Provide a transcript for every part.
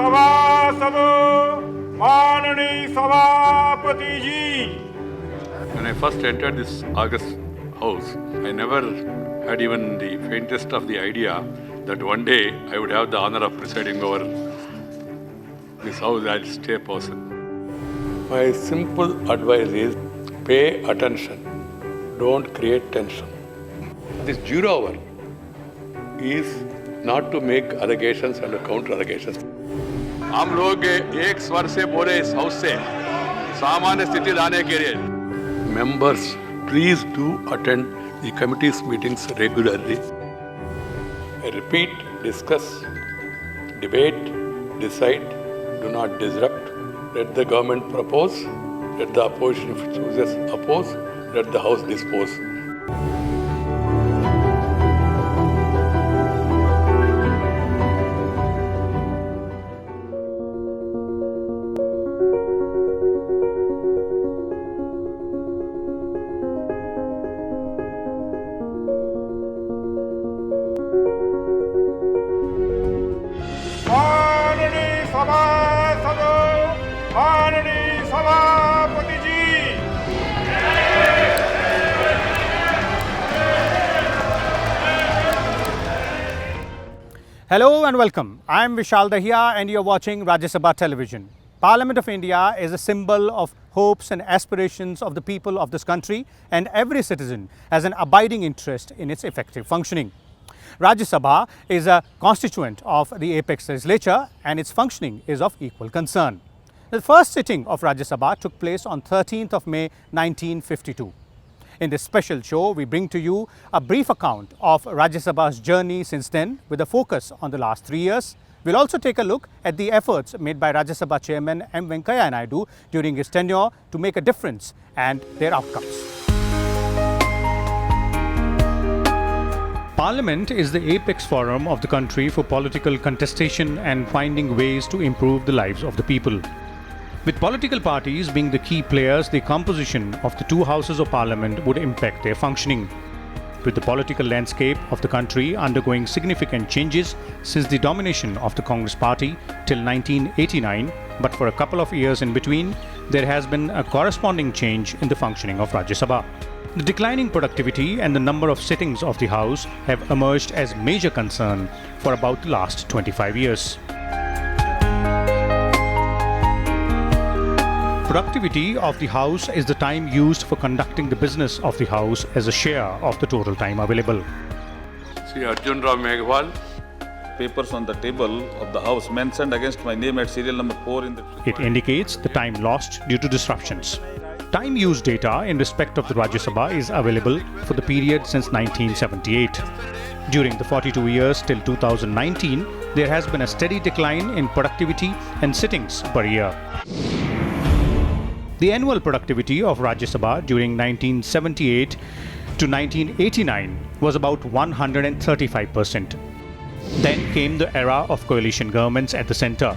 सभासदों, माननीय सभापति जी. When I first entered this August house, I never had even the faintest of the idea that one day I would have the honor of presiding over this house as chairperson. My simple advice is pay attention, don't create tension. This zero hour is not to make allegations and counter allegations. हम लोग एक स्वर से बोले इस house से सामान्य स्थिति लाने के लिए. Members, please do attend the committee's meetings regularly. I repeat, discuss, debate, decide, do not disrupt. Let the government propose, let the opposition if it chooses oppose, let the house dispose. माननीय सभासदों, माननीय सभापति जी. Hello and welcome. I am Vishal Dahiya and you are watching Rajya Sabha Television. Parliament of India is a symbol of hopes and aspirations of the people of this country, and every citizen has an abiding interest in its effective functioning. Rajya Sabha is a constituent of the apex legislature and its functioning is of equal concern. The first sitting of Rajya Sabha took place on 13th of May 1952. In this special show, we bring to you a brief account of Rajya Sabha's journey since then with a focus on the last 3 years. We'll also take a look at the efforts made by Rajya Sabha Chairman M. Venkaiah Naidu during his tenure to make a difference and their outcomes. Parliament is the apex forum of the country for political contestation and finding ways to improve the lives of the people. With political parties being the key players, the composition of the two houses of parliament would impact their functioning. With the political landscape of the country undergoing significant changes since the domination of the Congress party till 1989, but for a couple of years in between, there has been a corresponding change in the functioning of Rajya Sabha. The declining productivity and the number of sittings of the House have emerged as major concern for about the last 25 years. Productivity of the House is the time used for conducting the business of the House as a share of the total time available. Sri Arjun Ram Meghwal. Papers on the table of the House mentioned against my name at serial number 4 in the... It indicates the time lost due to disruptions. Time use data in respect of the Rajya Sabha is available for the period since 1978. During the 42 years till 2019, there has been a steady decline in productivity and sittings per year. The annual productivity of Rajya Sabha during 1978 to 1989 was about 135%. Then came the era of coalition governments at the centre.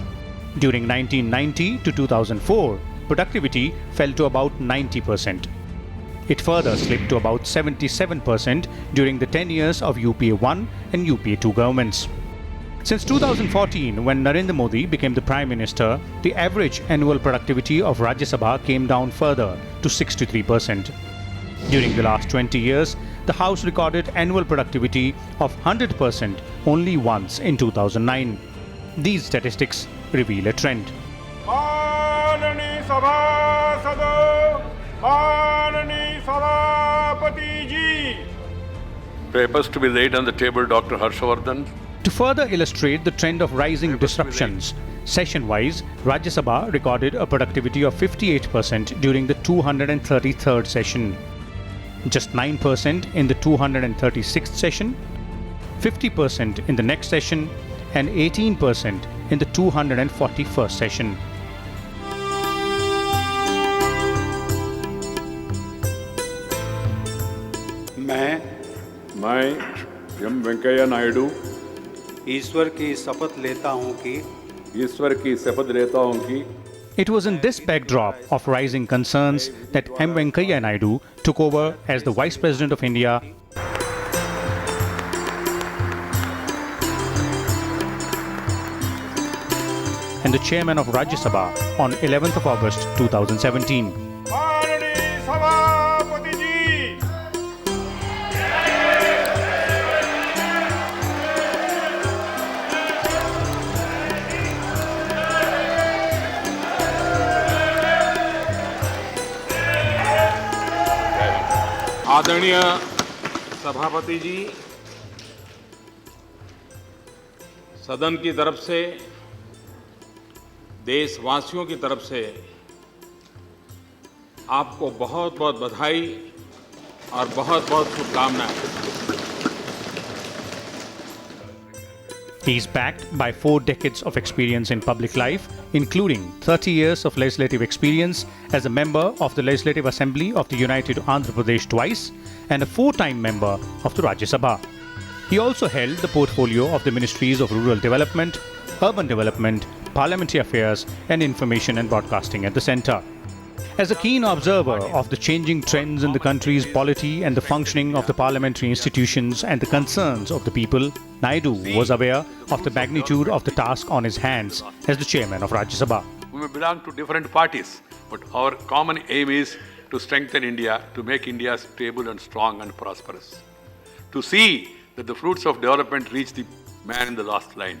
During 1990 to 2004, productivity fell to about 90%. It further slipped to about 77% during the 10 years of UPA 1 and UPA 2 governments. Since 2014, when Narendra Modi became the Prime Minister, the average annual productivity of Rajya Sabha came down further to 63%. During the last 20 years, the House recorded annual productivity of 100% only once in 2009. These statistics reveal a trend. माननीय सभासदों, माननीय सभापति जी. Papers to be laid on the table, Dr. Harshavardhan. To further illustrate the trend of rising disruptions, session-wise, Rajya Sabha recorded a productivity of 58% during the 233rd session, just 9% in the 236th session, 50% in the next session, and 18% in the 241st session. मैं M Venkaiah Naidu ईश्वर की शपथ लेता हूँ कि It was in this backdrop of rising concerns that M. Venkaiah Naidu took over as the Vice President of India. and the chairman of Rajya Sabha on 11th of August 2017. माननीय सभापति जी, आदरणीय सभापति जी, सदन की तरफ से, देशवासियों की तरफ से आपको बहुत बहुत बधाई और बहुत बहुत शुभकामनाएं। He is backed by 4 decades of experience in public life, including 30 years of legislative experience as a member of the Legislative Assembly of the United Andhra Pradesh twice and a 4-time member of the Rajya Sabha. He also held the portfolio of the Ministries of Rural Development, Urban Development, Parliamentary Affairs and Information and Broadcasting at the centre. As a keen observer of the changing trends in the country's polity and the functioning of the parliamentary institutions and the concerns of the people, Naidu was aware of the magnitude of the task on his hands as the chairman of Rajya Sabha. We may belong to different parties, but our common aim is to strengthen India, to make India stable and strong and prosperous. To see that the fruits of development reach the man in the last line.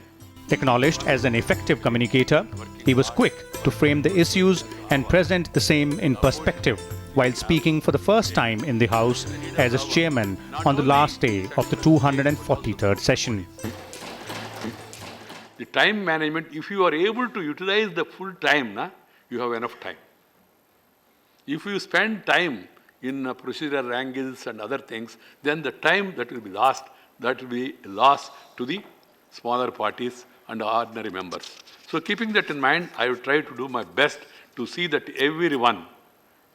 Acknowledged as an effective communicator, he was quick to frame the issues and present the same in perspective while speaking for the first time in the House as its chairman on the last day of the 243rd session. The time management, if you are able to utilize the full time, you have enough time. If you spend time in procedural angles and other things, then the time that will be lost to the smaller parties and ordinary members. So keeping that in mind, I will try to do my best to see that everyone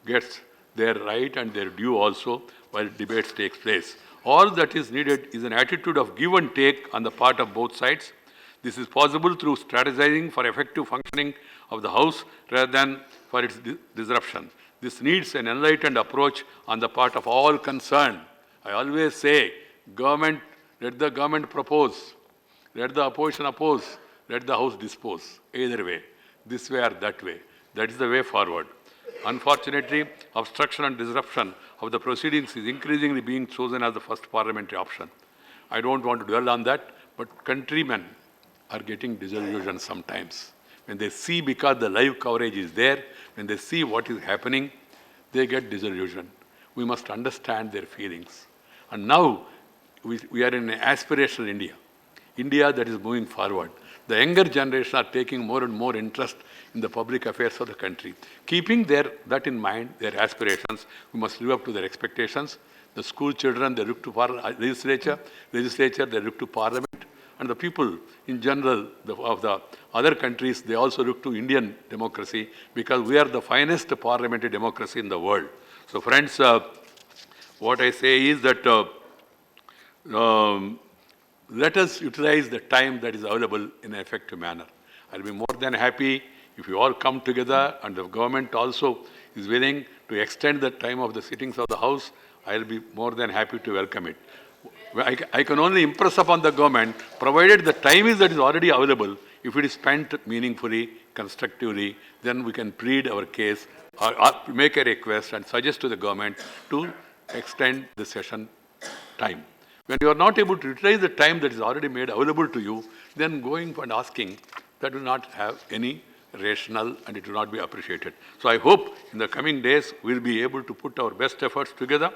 gets their right and their due also while debates takes place. All that is needed is an attitude of give and take on the part of both sides. This is possible through strategizing for effective functioning of the House rather than for its disruption. This needs an enlightened approach on the part of all concerned. I always say, let the government propose, let the opposition oppose, let the House dispose. Either way, this way or that way. That is the way forward. Unfortunately, obstruction and disruption of the proceedings is increasingly being chosen as the first parliamentary option. I don't want to dwell on that, but countrymen are getting disillusioned sometimes. When they see, because the live coverage is there, when they see what is happening, they get disillusioned. We must understand their feelings. And now, we are in an aspirational India. India that is moving forward. The younger generation are taking more and more interest in the public affairs of the country. Keeping that in mind, their aspirations, we must live up to their expectations. The school children, they look to legislature, they look to parliament, and the people in general of the other countries, they also look to Indian democracy because we are the finest parliamentary democracy in the world. So friends, what I say is that let us utilize the time that is available in an effective manner. I'll be more than happy if you all come together and the government also is willing to extend the time of the sittings of the House. I'll be more than happy to welcome it. I can only impress upon the government, provided the time that is already available, if it is spent meaningfully, constructively, then we can plead our case or make a request and suggest to the government to extend the session time. When you are not able to utilize the time that is already made available to you, then going and asking, that will not have any rational and it will not be appreciated. So I hope in the coming days we'll be able to put our best efforts together.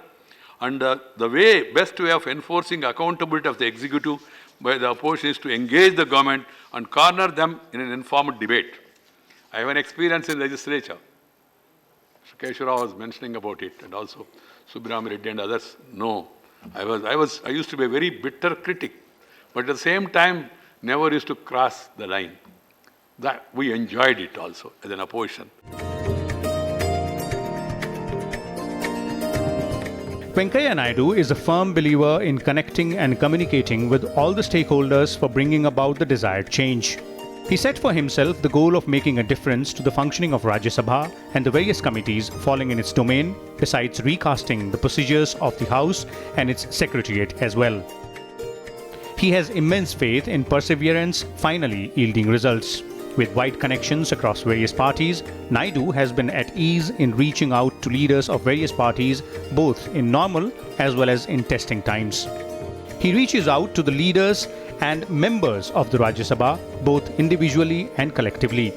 And the best way of enforcing accountability of the executive by the opposition is to engage the government and corner them in an informed debate. I have an experience in legislature. Keshwara was mentioning about it, and also Subramanian Reddy and others know. I used to be a very bitter critic, but at the same time, never used to cross the line. That we enjoyed it also as an opposition. Venkaiah Naidu is a firm believer in connecting and communicating with all the stakeholders for bringing about the desired change. He set for himself the goal of making a difference to the functioning of Rajya Sabha and the various committees falling in its domain, besides recasting the procedures of the House and its Secretariat as well. He has immense faith in perseverance finally yielding results. With wide connections across various parties, Naidu has been at ease in reaching out to leaders of various parties both in normal as well as in testing times. He reaches out to the leaders and members of the Rajya Sabha both individually and collectively.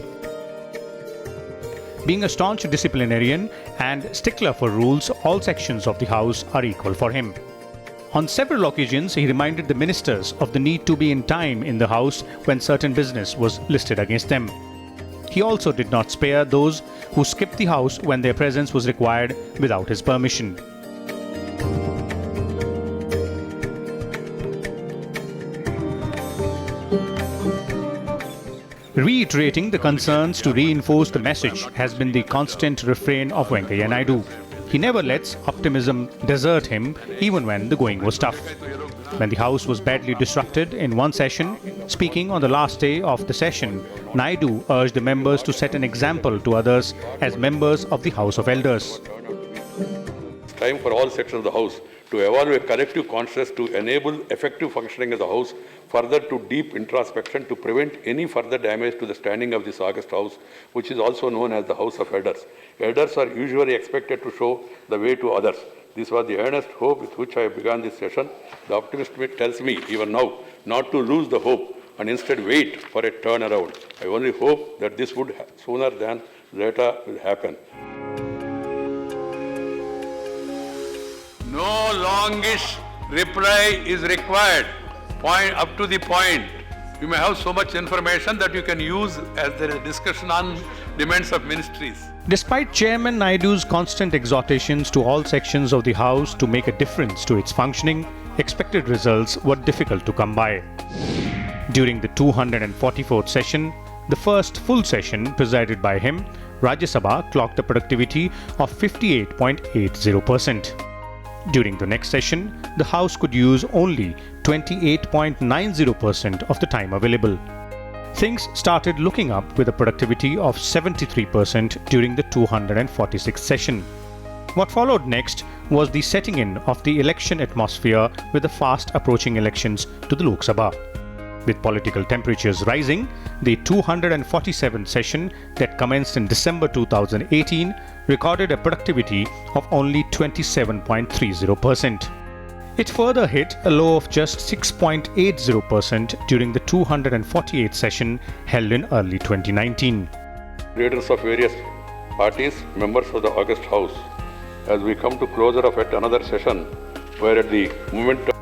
Being a staunch disciplinarian and stickler for rules, all sections of the House are equal for him. On several occasions, he reminded the ministers of the need to be in time in the House when certain business was listed against them. He also did not spare those who skipped the House when their presence was required without his permission. Reiterating the concerns to reinforce the message has been the constant refrain of Venkaiah Naidu. He never lets optimism desert him even when the going was tough. When the House was badly disrupted in one session, speaking on the last day of the session, Naidu urged the members to set an example to others as members of the House of Elders. It's time for all sections of the House to evolve a collective consciousness to enable effective functioning of the House, further to deep introspection to prevent any further damage to the standing of this august House, which is also known as the House of Elders. Elders are usually expected to show the way to others. This was the earnest hope with which I began this session. The optimist tells me, even now, not to lose the hope and instead wait for a turnaround. I only hope that this would sooner than later will happen. No longish reply is required. Point up to the point. You may have so much information that you can use as there is a discussion on demands of ministries. Despite Chairman Naidu's constant exhortations to all sections of the House to make a difference to its functioning, expected results were difficult to come by. During the 244th session, the first full session presided by him, Rajya Sabha clocked a productivity of 58.80%. During the next session, the House could use only 28.90% of the time available. Things started looking up with a productivity of 73% during the 246th session. What followed next was the setting in of the election atmosphere with the fast approaching elections to the Lok Sabha. With political temperatures rising, the 247th session that commenced in December 2018 recorded a productivity of only 27.30%. It further hit a low of just 6.80% during the 248th session held in early 2019. Leaders of various parties, members of the August House, as we come to closure of yet another session, where at the moment of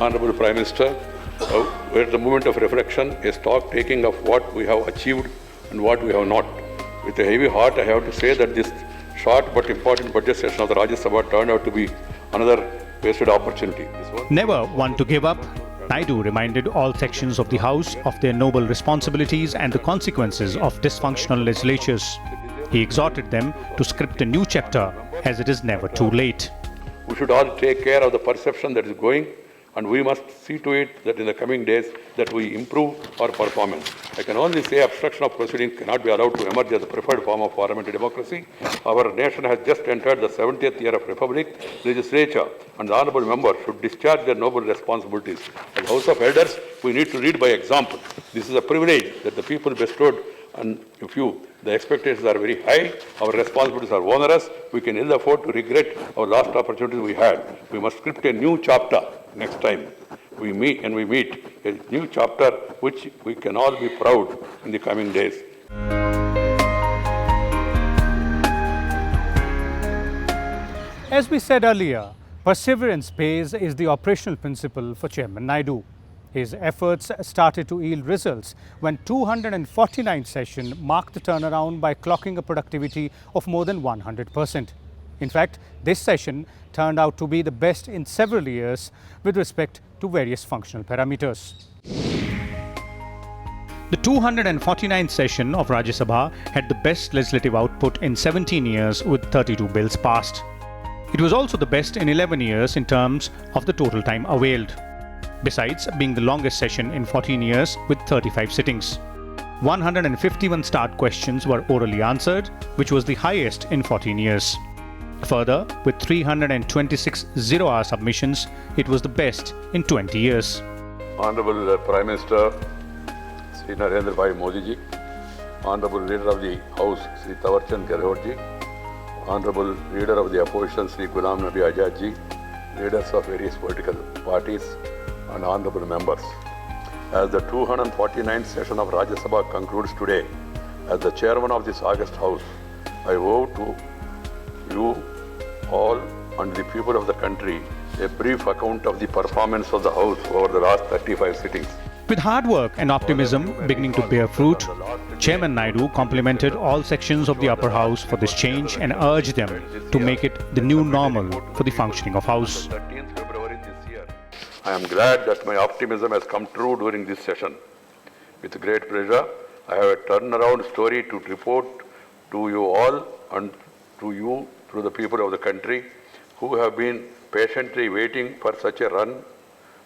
Honorable Prime Minister, where at the moment of reflection, a stock taking of what we have achieved and what we have not. With a heavy heart, I have to say that this short but important budget session of the Rajya Sabha turned out to be another wasted opportunity. Never one to give up, Naidu reminded all sections of the House of their noble responsibilities and the consequences of dysfunctional legislatures. He exhorted them to script a new chapter, as it is never too late. We should all take care of the perception that is going, and we must see to it that in the coming days that we improve our performance. I can only say obstruction of proceedings cannot be allowed to emerge as the preferred form of parliamentary democracy. Our nation has just entered the 70th year of republic. Legislature and the honourable members should discharge their noble responsibilities. As House of Elders, we need to lead by example. This is a privilege that the people bestowed on you. The expectations are very high, our responsibilities are onerous, we can ill afford to regret our last opportunities we had. We must script a new chapter next time we meet, a new chapter which we can all be proud in the coming days. As we said earlier, perseverance pays is the operational principle for Chairman Naidu. His efforts started to yield results when 249th session marked the turnaround by clocking a productivity of more than 100%. In fact, this session turned out to be the best in several years with respect to various functional parameters. The 249th session of Rajya Sabha had the best legislative output in 17 years with 32 bills passed. It was also the best in 11 years in terms of the total time availed, besides being the longest session in 14 years with 35 sittings. 151 start questions were orally answered, which was the highest in 14 years. Further, with 326 zero-hour submissions, it was the best in 20 years. Honorable Prime Minister, Sri Narendra Bhai Modi ji, Honorable Leader of the House Sri Tawarchand Gehlot ji, Honorable Leader of the Opposition Sri Ghulam Nabi Azad ji, leaders of various political parties and honorable members. As the 249th session of Rajya Sabha concludes today, as the chairman of this august house, I vow to you all and the people of the country a brief account of the performance of the house over the last 35 sittings. With hard work and optimism beginning to bear fruit, Chairman Naidu complimented all sections of the upper house for this change and urged them to make it the new normal for the functioning of House. 13th February this year. I am glad that my optimism has come true during this session. With great pleasure, I have a turnaround story to report to you all and to you through the people of the country who have been patiently waiting for such a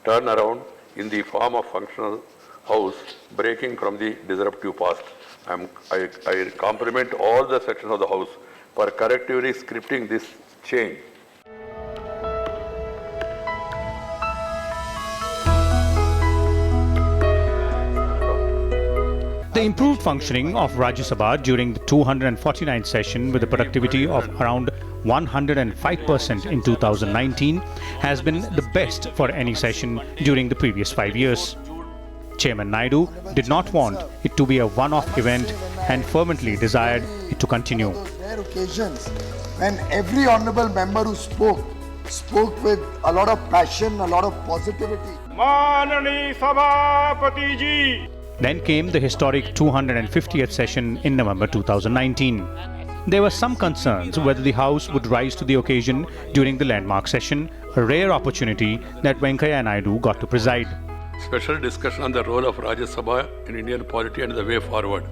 turnaround in the form of functional house breaking from the disruptive past. I compliment all the sections of the house for correctively scripting this change. The improved functioning of Rajya Sabha during the 249th session with a productivity of around 105% in 2019 has been the best for any session during the previous 5 years. Chairman Naidu did not want it to be a one-off event and fervently desired it to continue. Rare occasions when every honorable member who spoke with a lot of passion, a lot of positivity. माननीय सभापति जी, Then came the historic 250th session in November 2019. There were some concerns whether the House would rise to the occasion during the landmark session, a rare opportunity that Venkaiah Naidu got to preside. Special discussion on the role of Rajya Sabha in Indian polity and the way forward.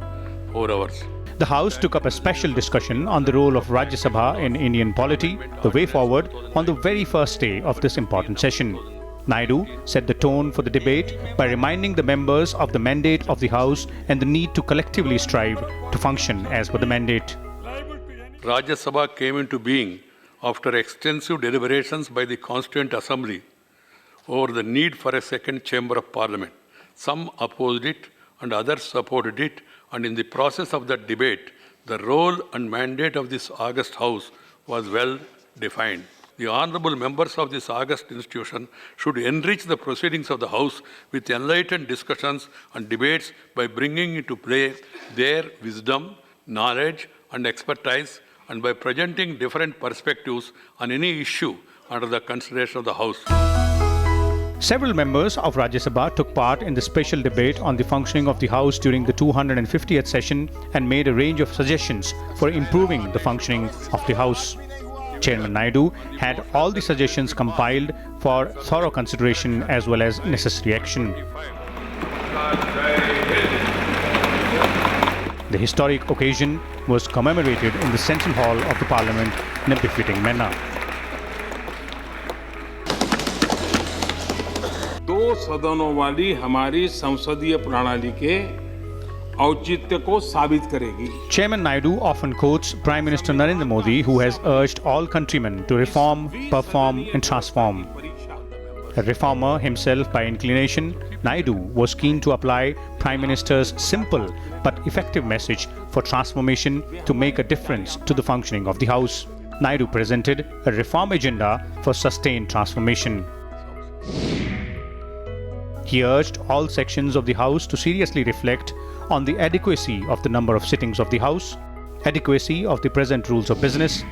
4 hours. The House took up a special discussion on the role of Rajya Sabha in Indian polity, the way forward, on the very first day of this important session. Naidu set the tone for the debate by reminding the members of the mandate of the House and the need to collectively strive to function as per the mandate. Rajya Sabha came into being after extensive deliberations by the Constituent Assembly over the need for a second chamber of parliament. Some opposed it and others supported it, and in the process of that debate, the role and mandate of this august house was well defined. The honorable members of this august institution should enrich the proceedings of the House with enlightened discussions and debates by bringing into play their wisdom, knowledge, and expertise, and by presenting different perspectives on any issue under the consideration of the House. Several members of Rajya Sabha took part in the special debate on the functioning of the House during the 250th session and made a range of suggestions for improving the functioning of the House. Chairman Naidu had all the suggestions compiled for thorough consideration as well as necessary action. The historic occasion was commemorated in the Central Hall of the Parliament in a befitting manner. दो सदनों वाली हमारी संसदीय प्रणाली के औचित्य को साबित करेगी. Chairman Naidu often quotes Prime Minister Narendra Modi, who has urged all countrymen to reform, perform and transform. A reformer himself by inclination, Naidu was keen to apply Prime Minister's simple but effective message for transformation to make a difference to the functioning of the House. Naidu presented a reform agenda for sustained transformation. He urged all sections of the House to seriously reflect on the adequacy of the number of sittings of the House, adequacy of the present rules of business,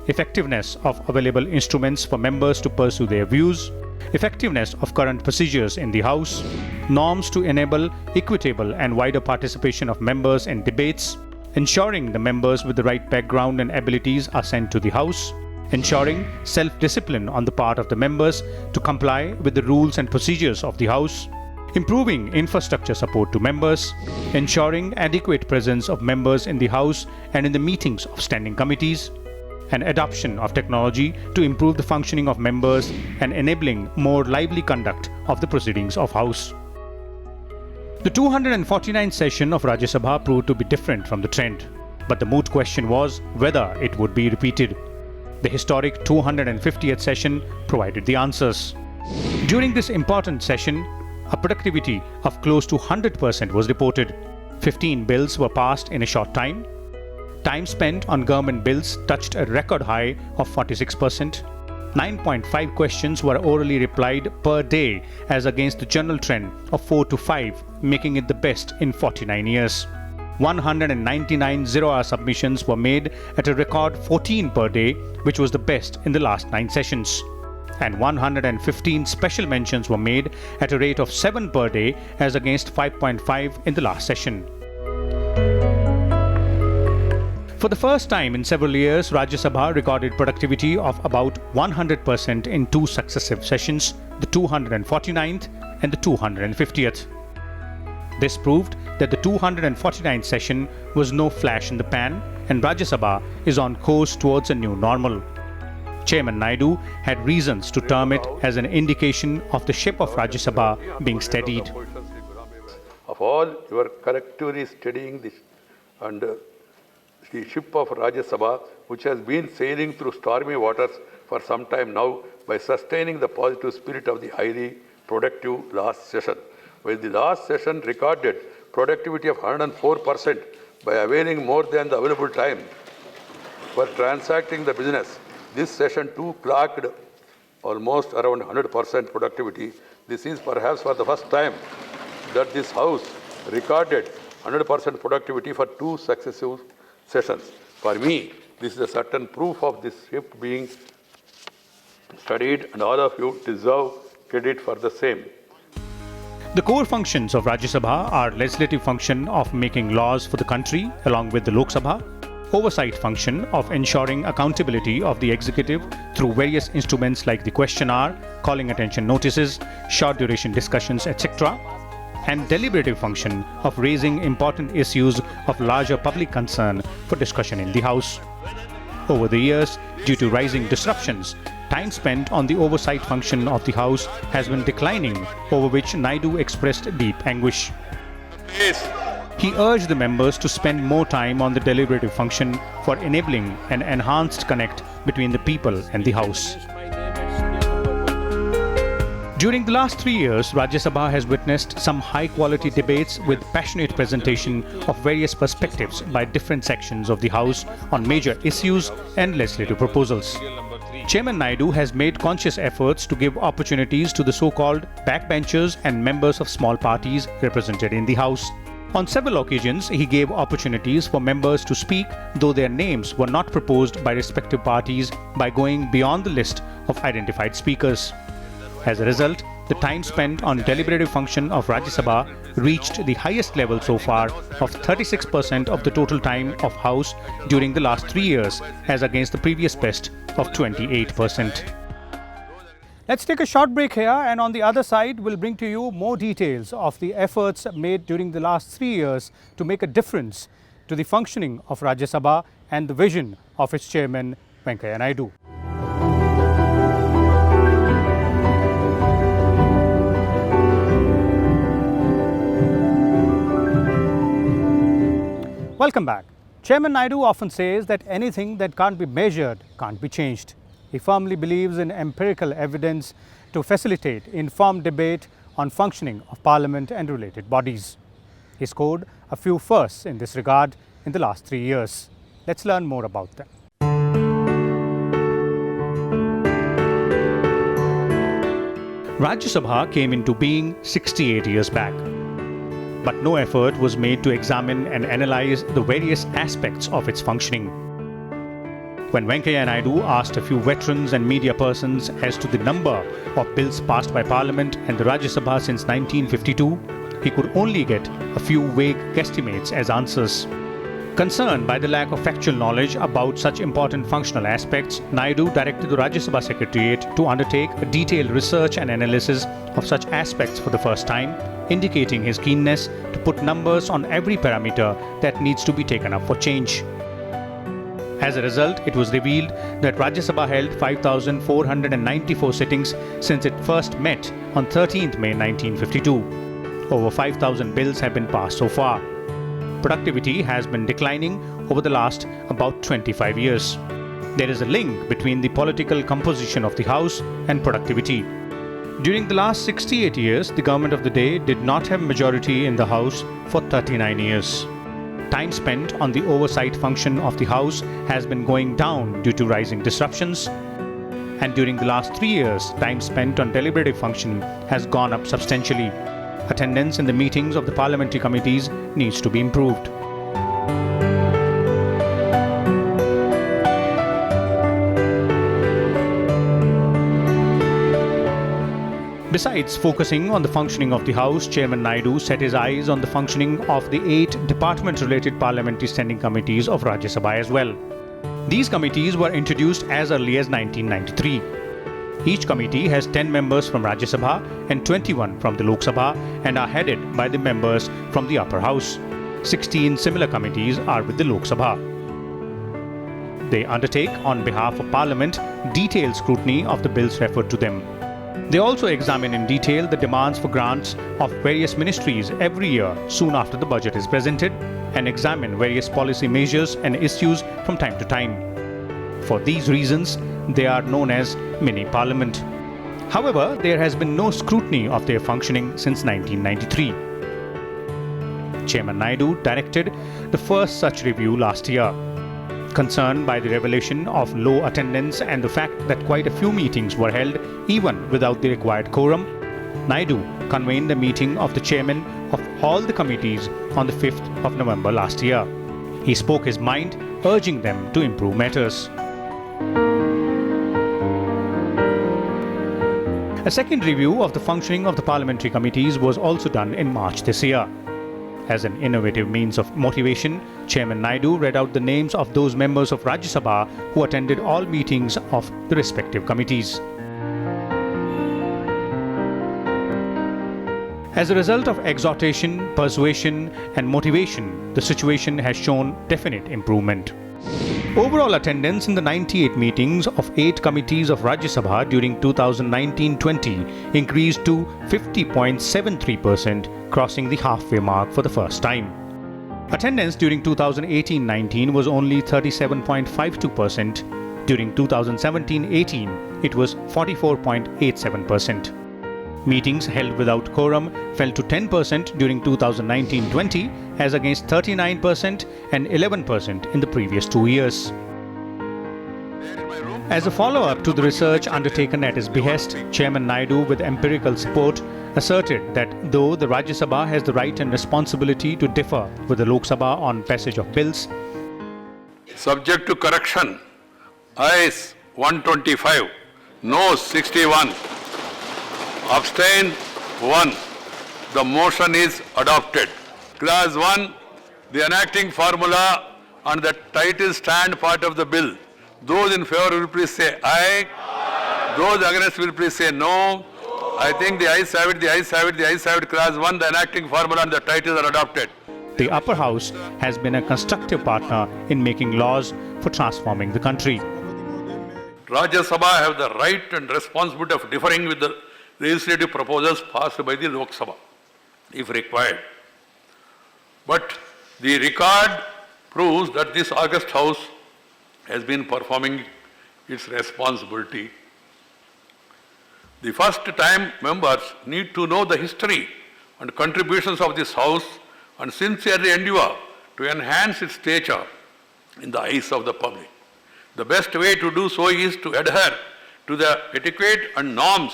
effectiveness of available instruments for members to pursue their views, effectiveness of current procedures in the House, norms to enable equitable and wider participation of members in debates, ensuring the members with the right background and abilities are sent to the House, ensuring self-discipline on the part of the members to comply with the rules and procedures of the House, improving infrastructure support to members, ensuring adequate presence of members in the House and in the meetings of standing committees, and adoption of technology to improve the functioning of members and enabling more lively conduct of the proceedings of House. The 249th session of Rajya Sabha proved to be different from the trend, but the moot question was whether it would be repeated. The historic 250th session provided the answers. During this important session, a productivity of close to 100% was reported. 15 bills were passed in a short time. Time spent on government bills touched a record high of 46%. 9.5 questions were orally replied per day as against the general trend of 4 to 5, making it the best in 49 years. 199 zero-hour submissions were made at a record 14 per day, which was the best in the last 9 sessions. And 115 special mentions were made at a rate of 7 per day as against 5.5 in the last session. For the first time in several years, Rajya Sabha recorded productivity of about 100% in 2 successive sessions, the 249th and the 250th. This proved that the 249th session was no flash in the pan and Rajya Sabha is on course towards a new normal. Chairman Naidu had reasons to term it as an indication of the ship of Rajya Sabha being steadied. Of all your collectively steadying this and the ship of Rajya Sabha, which has been sailing through stormy waters for some time now by sustaining the positive spirit of the highly productive last session. While the last session recorded productivity of 104% by availing more than the available time for transacting the business, this session too clocked almost around 100% productivity. This is perhaps for the first time that this House recorded 100% productivity for 2 successive sessions. For me, this is a certain proof of this shift being studied, and all of you deserve credit for the same. The core functions of Rajya Sabha are legislative function of making laws for the country along with the Lok Sabha, oversight function of ensuring accountability of the executive through various instruments like the question hour, calling attention notices, short duration discussions, etc., and deliberative function of raising important issues of larger public concern for discussion in the House. Over the years, due to rising disruptions, time spent on the oversight function of the House has been declining, over which Naidu expressed deep anguish. He urged the members to spend more time on the deliberative function for enabling an enhanced connect between the people and the House. During the last 3 years, Rajya Sabha has witnessed some high-quality debates with passionate presentation of various perspectives by different sections of the House on major issues and legislative proposals. Chairman Naidu has made conscious efforts to give opportunities to the so-called backbenchers and members of small parties represented in the House. On several occasions, he gave opportunities for members to speak, though their names were not proposed by respective parties, by going beyond the list of identified speakers. As a result, the time spent on deliberative function of Rajya Sabha reached the highest level so far of 36% of the total time of House during the last 3 years, as against the previous best of 28%. Let's take a short break here, and on the other side, we'll bring to you more details of the efforts made during the last 3 years to make a difference to the functioning of Rajya Sabha and the vision of its chairman, Venkaiah Naidu. Welcome back. Chairman Naidu often says that anything that can't be measured can't be changed. He firmly believes in empirical evidence to facilitate informed debate on functioning of Parliament and related bodies. He scored a few firsts in this regard in the last 3 years. Let's learn more about them. Rajya Sabha came into being 68 years back. But no effort was made to examine and analyze the various aspects of its functioning. When Venkaiah Naidu asked a few veterans and media persons as to the number of bills passed by Parliament and the Rajya Sabha since 1952, he could only get a few vague guesstimates as answers. Concerned by the lack of factual knowledge about such important functional aspects, Naidu directed the Rajya Sabha Secretariat to undertake a detailed research and analysis of such aspects for the first time, indicating his keenness to put numbers on every parameter that needs to be taken up for change. As a result, it was revealed that Rajya Sabha held 5,494 sittings since it first met on 13th May 1952. Over 5,000 bills have been passed so far. Productivity has been declining over the last about 25 years. There is a link between the political composition of the House and productivity. During the last 68 years, the government of the day did not have majority in the House for 39 years. Time spent on the oversight function of the House has been going down due to rising disruptions. And during the last 3 years, time spent on deliberative function has gone up substantially. Attendance in the meetings of the parliamentary committees needs to be improved. Besides focusing on the functioning of the House, Chairman Naidu set his eyes on the functioning of the 8 department-related parliamentary standing committees of Rajya Sabha as well. These committees were introduced as early as 1993. Each committee has 10 members from Rajya Sabha and 21 from the Lok Sabha and are headed by the members from the upper house. 16 similar committees are with the Lok Sabha. They undertake, on behalf of Parliament, detailed scrutiny of the bills referred to them. They also examine in detail the demands for grants of various ministries every year soon after the budget is presented and examine various policy measures and issues from time to time. For these reasons, they are known as mini parliament. However, there has been no scrutiny of their functioning since 1993. Chairman Naidu directed the first such review last year. Concerned by the revelation of low attendance and the fact that quite a few meetings were held even without the required quorum, Naidu convened a meeting of the chairmen of all the committees on the 5th of November last year. He spoke his mind, urging them to improve matters. A second review of the functioning of the parliamentary committees was also done in March this year. As an innovative means of motivation, Chairman Naidu read out the names of those members of Rajya Sabha who attended all meetings of the respective committees. As a result of exhortation, persuasion, and motivation, the situation has shown definite improvement. Overall attendance in the 98 meetings of 8 committees of Rajya Sabha during 2019-20 increased to 50.73%, crossing the halfway mark for the first time. Attendance during 2018-19 was only 37.52%. During 2017-18, it was 44.87%. Meetings held without quorum fell to 10% during 2019-20 as against 39% and 11% in the previous 2 years. As a follow-up to the research undertaken at his behest, Chairman Naidu, with empirical support, asserted that though the Rajya Sabha has the right and responsibility to differ with the Lok Sabha on passage of bills, Subject to correction, ayes 125, noes 61, abstain 1. The motion is adopted. Clause 1, the enacting formula and the title stand part of the bill. Those in favor will please say aye. Those against will please say no. I think the ayes have it, the ayes have it, the ayes have it. Clause 1, the enacting formula and the title are adopted. the upper house has been a constructive partner in making laws for transforming the country. Rajya Sabha have the right and responsibility of differing with the legislative proposals passed by the Lok Sabha, if required. But the record proves that this august House has been performing its responsibility. The first time members need to know the history and contributions of this House and sincerely endeavor to enhance its stature in the eyes of the public. The best way to do so is to adhere to the etiquette and norms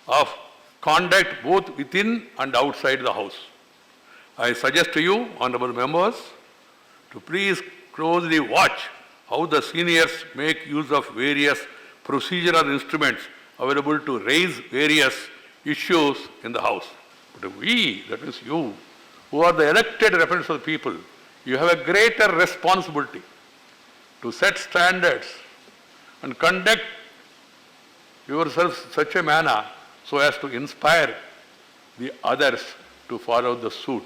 of conduct both within and outside the House. I suggest to you, honorable members, to please closely watch how the seniors make use of various procedural instruments available to raise various issues in the House. But we, that is you, who are the elected representatives of the people, you have a greater responsibility to set standards and conduct yourselves in such a manner so as to inspire the others to follow the suit.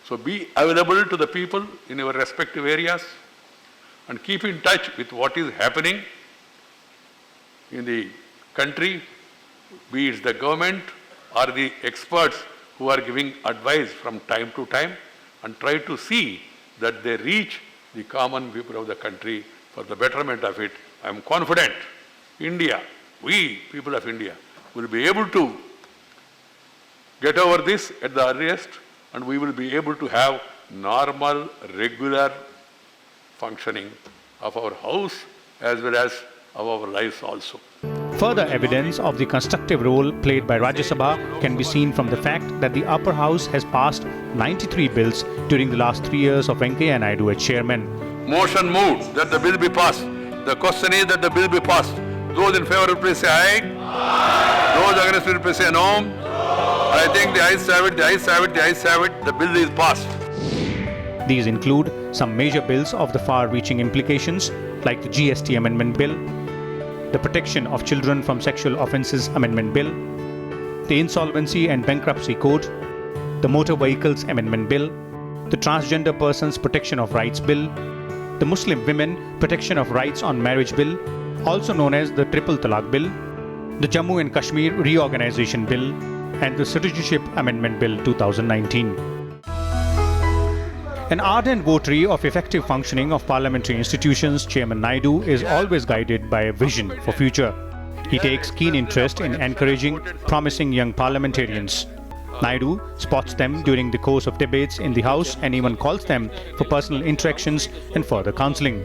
So be available to the people in your respective areas and keep in touch with what is happening in the country, be it the government or the experts who are giving advice from time to time, and try to see that they reach the common people of the country for the betterment of it. I am confident India, we people of India, will be able to get over this at the earliest, and we will be able to have normal, regular functioning of our house as well as of our lives also. Further evidence of the constructive role played by Rajya Sabha can be seen from the fact that the upper house has passed 93 bills during the last 3 years of Venkaiah Naidu as chairman. Motion moved that the bill be passed. The question is that the bill be passed. Those in favor will please say aye. Those against will please say no. I think the ayes have it, the ayes have it, the ayes have it. The bill is passed. These include some major bills of the far-reaching implications like the GST Amendment Bill, the Protection of Children from Sexual Offences Amendment Bill, the Insolvency and Bankruptcy Code, the Motor Vehicles Amendment Bill, the Transgender Persons Protection of Rights Bill, the Muslim Women Protection of Rights on Marriage Bill, also known as the Triple Talaq Bill, the Jammu and Kashmir Reorganization Bill, and the Citizenship Amendment Bill 2019. An ardent votary of effective functioning of parliamentary institutions, Chairman Naidu is always guided by a vision for future. He takes keen interest in encouraging promising young parliamentarians. Naidu spots them during the course of debates in the House and even calls them for personal interactions and further counselling.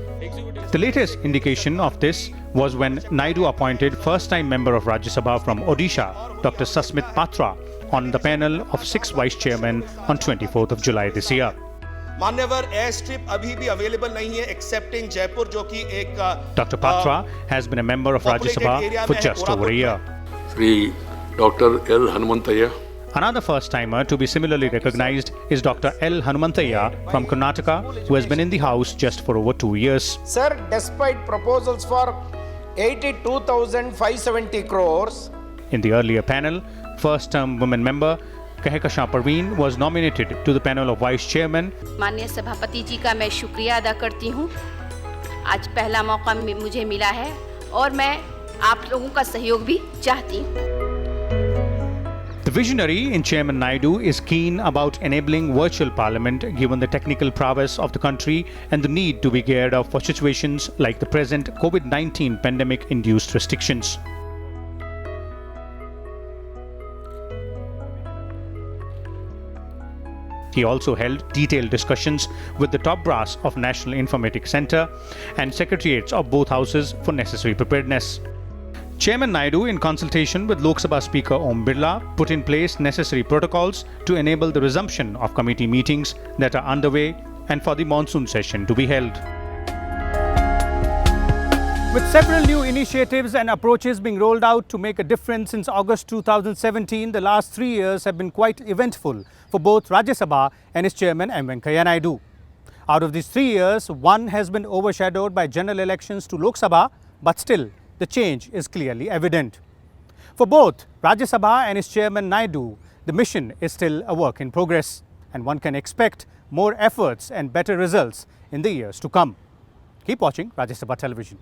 The latest indication of this was when Naidu appointed first-time member of Rajya Sabha from Odisha, Dr. Sasmit Patra, on the panel of 6 vice chairmen on 24th of July this year. मान्यवर air strip अभी भी available नहीं है accept इन जयपुर जो कि एक Dr. Patra has been a member of Rajya Sabha for just over a year. Sri Dr. L. Hanumantaya. Another first-timer to be similarly recognized is Dr. L. Hanumantaya from Karnataka, who has been in the House just for over 2 years. Sir, despite proposals for 82,570 crores. In the earlier panel, first-term women member Kehkashan Parveen was nominated to the panel of vice chairmen. माननीय सभापति जी का मैं शुक्रिया अदा करती हूँ. आज पहला मौका मुझे मिला है और मैं आप लोगों का सहयोग भी चाहती हूँ. The visionary in Chairman Naidu is keen about enabling virtual parliament given the technical prowess of the country and the need to be geared up for situations like the present COVID-19 pandemic-induced restrictions. He also held detailed discussions with the top brass of National Informatics Centre and secretariats of both houses for necessary preparedness. Chairman Naidu, in consultation with Lok Sabha Speaker Om Birla, put in place necessary protocols to enable the resumption of committee meetings that are underway and for the monsoon session to be held. With several new initiatives and approaches being rolled out to make a difference since August 2017, the last 3 years have been quite eventful for both Rajya Sabha and its chairman M. Venkaiah Naidu. Out of these 3 years, one has been overshadowed by general elections to Lok Sabha, but still the change is clearly evident. For both Rajya Sabha and its chairman Naidu, the mission is still a work in progress, and one can expect more efforts and better results in the years to come. Keep watching Rajya Sabha Television.